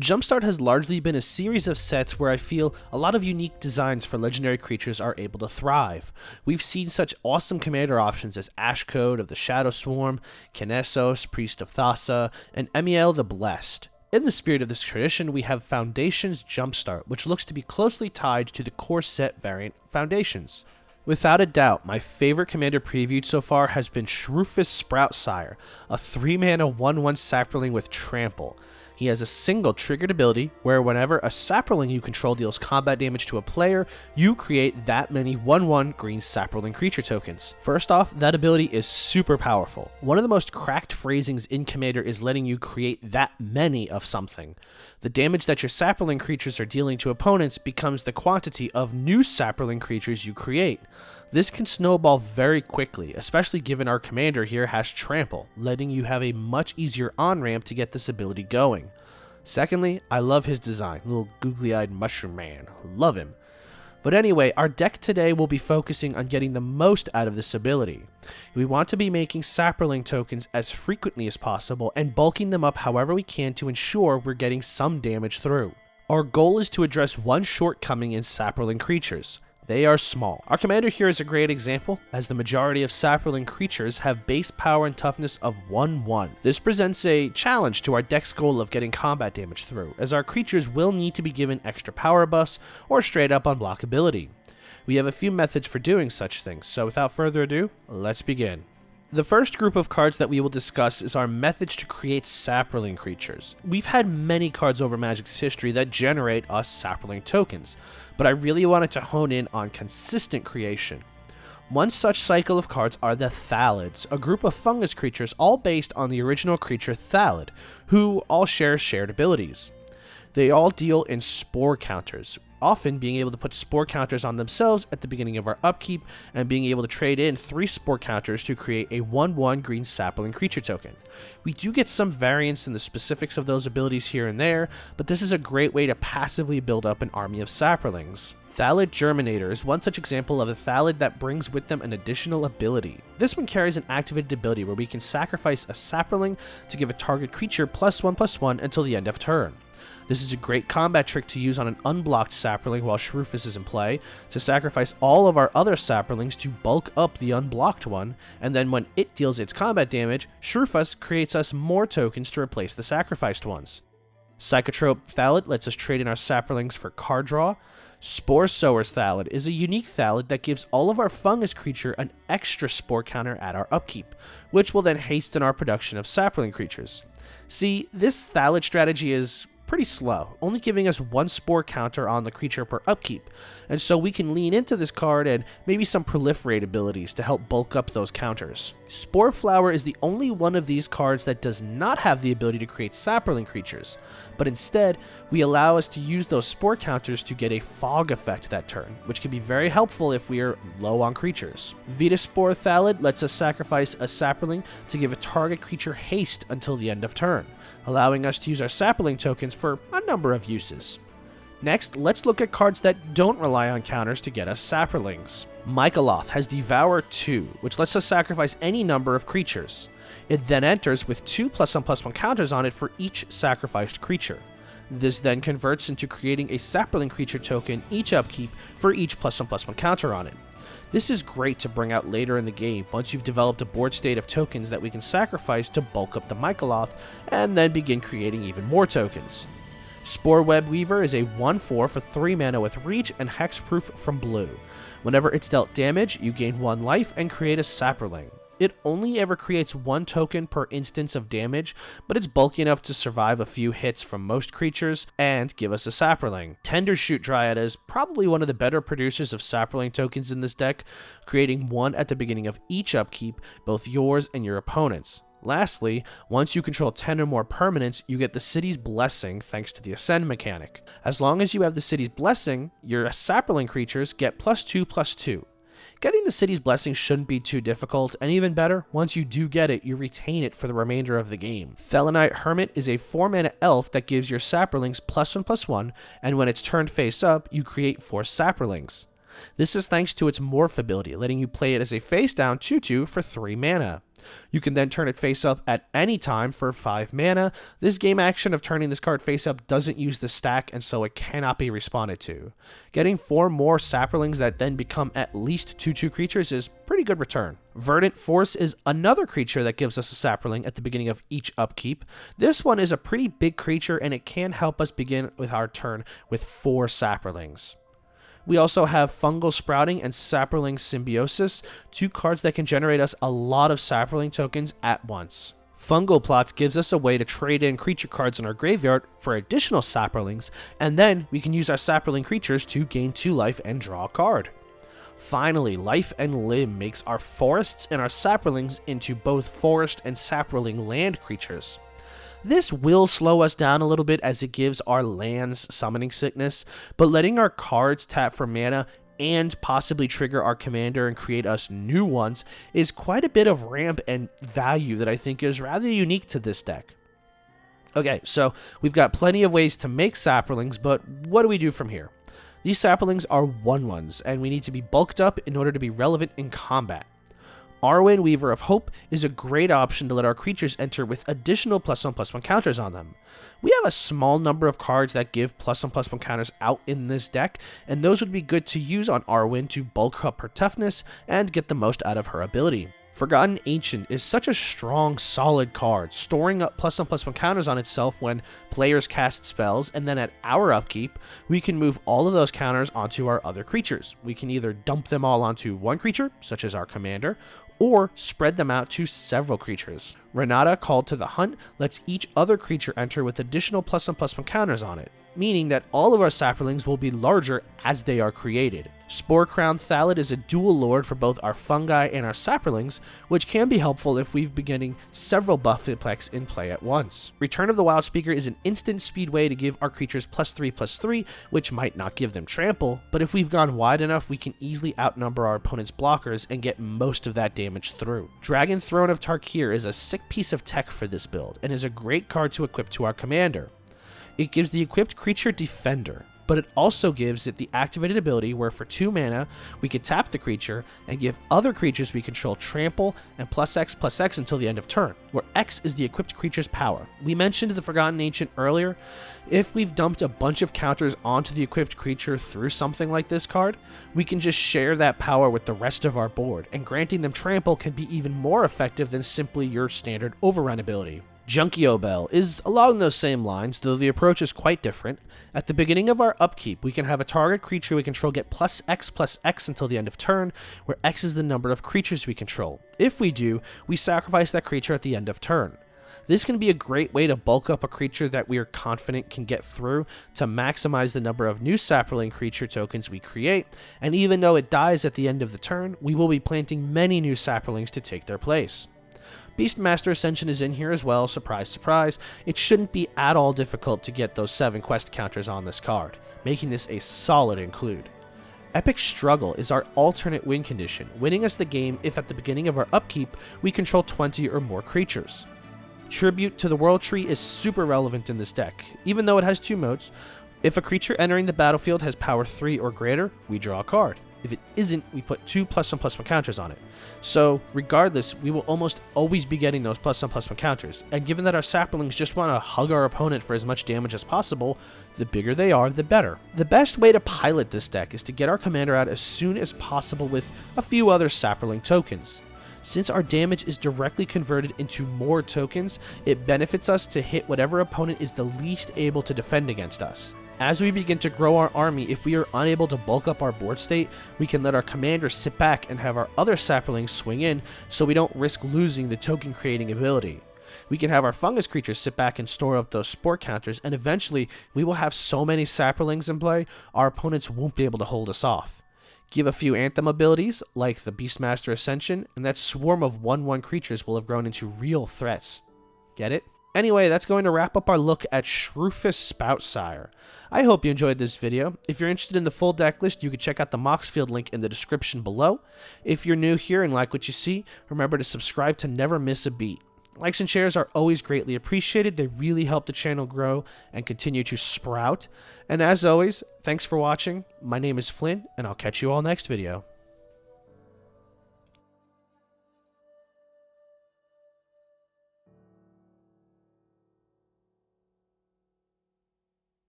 Jumpstart has largely been a series of sets where I feel a lot of unique designs for legendary creatures are able to thrive. We've seen such awesome commander options as Ashcode of the Shadow Swarm, Kinesos, Priest of Thassa, and Emiel the Blessed. In the spirit of this tradition, we have Foundations Jumpstart, which looks to be closely tied to the core set variant Foundations. Without a doubt, my favorite commander previewed so far has been Shroofus Sproutsire, a 3-mana 1/1 Saproling with Trample. He has a single triggered ability where whenever a Saproling you control deals combat damage to a player, you create that many 1/1 green Saproling creature tokens. First off, that ability is super powerful. One of the most cracked phrasings in Commander is letting you create that many of something. The damage that your Saproling creatures are dealing to opponents becomes the quantity of new Saproling creatures you create. This can snowball very quickly, especially given our commander here has Trample, letting you have a much easier on-ramp to get this ability going. Secondly, I love his design, little googly-eyed mushroom man, love him. But anyway, our deck today will be focusing on getting the most out of this ability. We want to be making Saproling tokens as frequently as possible and bulking them up however we can to ensure we're getting some damage through. Our goal is to address one shortcoming in Saproling creatures. They are small. Our commander here is a great example, as the majority of Saproling creatures have base power and toughness of 1/1. This presents a challenge to our deck's goal of getting combat damage through, as our creatures will need to be given extra power buffs or straight up unblockability. We have a few methods for doing such things, so without further ado, let's begin. The first group of cards that we will discuss is our methods to create Saproling creatures. We've had many cards over Magic's history that generate us Saproling tokens, but I really wanted to hone in on consistent creation. One such cycle of cards are the Thalids, a group of fungus creatures all based on the original creature Thalid, who all share shared abilities. They all deal in spore counters, often being able to put spore counters on themselves at the beginning of our upkeep, and being able to trade in 3 spore counters to create a 1/1 green Sapling creature token. We do get some variance in the specifics of those abilities here and there, but this is a great way to passively build up an army of Saprolings. Thalid Germinator is one such example of a Thalid that brings with them an additional ability. This one carries an activated ability where we can sacrifice a Saproling to give a target creature +1/+1 until the end of turn. This is a great combat trick to use on an unblocked Saproling while Shroofus is in play, to sacrifice all of our other Saprolings to bulk up the unblocked one, and then when it deals its combat damage, Shroofus creates us more tokens to replace the sacrificed ones. Psychotrope Thalid lets us trade in our Saprolings for card draw. Spore Sower's Thalid is a unique Thalid that gives all of our fungus creature an extra spore counter at our upkeep, which will then hasten our production of Sapling creatures. See, this Thalid strategy is pretty slow, only giving us 1 spore counter on the creature per upkeep, and so we can lean into this card and maybe some proliferate abilities to help bulk up those counters. Spore Flower is the only one of these cards that does not have the ability to create Saproling creatures, but instead we allow us to use those spore counters to get a fog effect that turn, which can be very helpful if we are low on creatures. Vitaspore Thalid lets us sacrifice a Saproling to give a target creature haste until the end of turn, allowing us to use our Sapling tokens for a number of uses. Next, let's look at cards that don't rely on counters to get us Saprolings. Mycoloth has Devour 2, which lets us sacrifice any number of creatures. It then enters with 2 +1/+1 counters on it for each sacrificed creature. This then converts into creating a Saproling creature token each upkeep for each +1/+1 counter on it. This is great to bring out later in the game once you've developed a board state of tokens that we can sacrifice to bulk up the Mycoloth and then begin creating even more tokens. Spore Web Weaver is a 1/4 for 3 mana with reach and hexproof from blue. Whenever it's dealt damage, you gain 1 life and create a Saproling. It only ever creates 1 token per instance of damage, but it's bulky enough to survive a few hits from most creatures and give us a Saproling. Tendershoot Dryad is probably one of the better producers of Saproling tokens in this deck, creating 1 at the beginning of each upkeep, both yours and your opponent's. Lastly, once you control 10 or more permanents, you get the City's Blessing thanks to the Ascend mechanic. As long as you have the City's Blessing, your Saproling creatures get +2/+2. Getting the City's Blessing shouldn't be too difficult, and even better, once you do get it, you retain it for the remainder of the game. Felonite Hermit is a 4-mana elf that gives your Saprolings +1/+1, and when it's turned face up, you create 4 Saprolings. This is thanks to its Morph ability, letting you play it as a face-down 2/2 for 3 mana. You can then turn it face up at any time for 5 mana. This game action of turning this card face up doesn't use the stack, and so it cannot be responded to. Getting 4 more Saprolings that then become at least 2/2 creatures is pretty good return. Verdant Force is another creature that gives us a Saproling at the beginning of each upkeep. This one is a pretty big creature, and it can help us begin with our turn with 4 Saprolings. We also have Fungal Sprouting and Saproling Symbiosis, 2 cards that can generate us a lot of Saproling tokens at once. Fungal Plots gives us a way to trade in creature cards in our graveyard for additional Saprolings, and then we can use our Saproling creatures to gain 2 life and draw a card. Finally, Life and Limb makes our forests and our Saprolings into both forest and Saproling land creatures. This will slow us down a little bit as it gives our lands summoning sickness, but letting our cards tap for mana and possibly trigger our commander and create us new ones is quite a bit of ramp and value that I think is rather unique to this deck. Okay, so we've got plenty of ways to make Saprolings, but what do we do from here? These Saprolings are 1/1s, and we need to be bulked up in order to be relevant in combat. Arwen, Weaver of Hope, is a great option to let our creatures enter with additional +1/+1 counters on them. We have a small number of cards that give +1/+1 counters out in this deck, and those would be good to use on Arwen to bulk up her toughness and get the most out of her ability. Forgotten Ancient is such a strong, solid card, storing up +1/+1 counters on itself when players cast spells, and then at our upkeep, we can move all of those counters onto our other creatures. We can either dump them all onto one creature, such as our commander, or spread them out to several creatures. Renata, Called to the Hunt, lets each other creature enter with additional +1/+1 counters on it, meaning that all of our Saprolings will be larger as they are created. Spore Crown Thallid is a dual lord for both our fungi and our Saprolings, which can be helpful if we've been getting several buff-plex in play at once. Return of the Wild Speaker is an instant speed way to give our creatures +3/+3, which might not give them trample, but if we've gone wide enough, we can easily outnumber our opponent's blockers and get most of that damage through. Dragon Throne of Tarkir is a sick piece of tech for this build, and is a great card to equip to our commander. It gives the equipped creature Defender, but it also gives it the activated ability where for 2 mana, we could tap the creature and give other creatures we control trample and +X/+X until the end of turn, where X is the equipped creature's power. We mentioned the Forgotten Ancient earlier. If we've dumped a bunch of counters onto the equipped creature through something like this card, we can just share that power with the rest of our board, and granting them trample can be even more effective than simply your standard overrun ability. Junkio Bell is along those same lines, though the approach is quite different. At the beginning of our upkeep, we can have a target creature we control get +X/+X until the end of turn, where X is the number of creatures we control. If we do, we sacrifice that creature at the end of turn. This can be a great way to bulk up a creature that we are confident can get through to maximize the number of new Saproling creature tokens we create, and even though it dies at the end of the turn, we will be planting many new Saprolings to take their place. Beastmaster Ascension is in here as well, surprise surprise. It shouldn't be at all difficult to get those 7 quest counters on this card, making this a solid include. Epic Struggle is our alternate win condition, winning us the game if at the beginning of our upkeep we control 20 or more creatures. Tribute to the World Tree is super relevant in this deck, even though it has 2 modes. If a creature entering the battlefield has power 3 or greater, we draw a card. If it isn't, we put 2 +1/+1 counters on it. So, regardless, we will almost always be getting those +1/+1 counters, and given that our Saprolings just want to hug our opponent for as much damage as possible, the bigger they are, the better. The best way to pilot this deck is to get our commander out as soon as possible with a few other Saproling tokens. Since our damage is directly converted into more tokens, it benefits us to hit whatever opponent is the least able to defend against us. As we begin to grow our army, if we are unable to bulk up our board state, we can let our commander sit back and have our other Saprolings swing in so we don't risk losing the token creating ability. We can have our fungus creatures sit back and store up those spore counters, and eventually we will have so many Saprolings in play, our opponents won't be able to hold us off. Give a few Anthem abilities, like the Beastmaster Ascension, and that swarm of 1/1 creatures will have grown into real threats. Get it? Anyway, that's going to wrap up our look at Shroofus Sproutsire. I hope you enjoyed this video. If you're interested in the full deck list, you can check out the Moxfield link in the description below. If you're new here and like what you see, remember to subscribe to never miss a beat. Likes and shares are always greatly appreciated. They really help the channel grow and continue to sprout. And as always, thanks for watching. My name is Flynn, and I'll catch you all next video.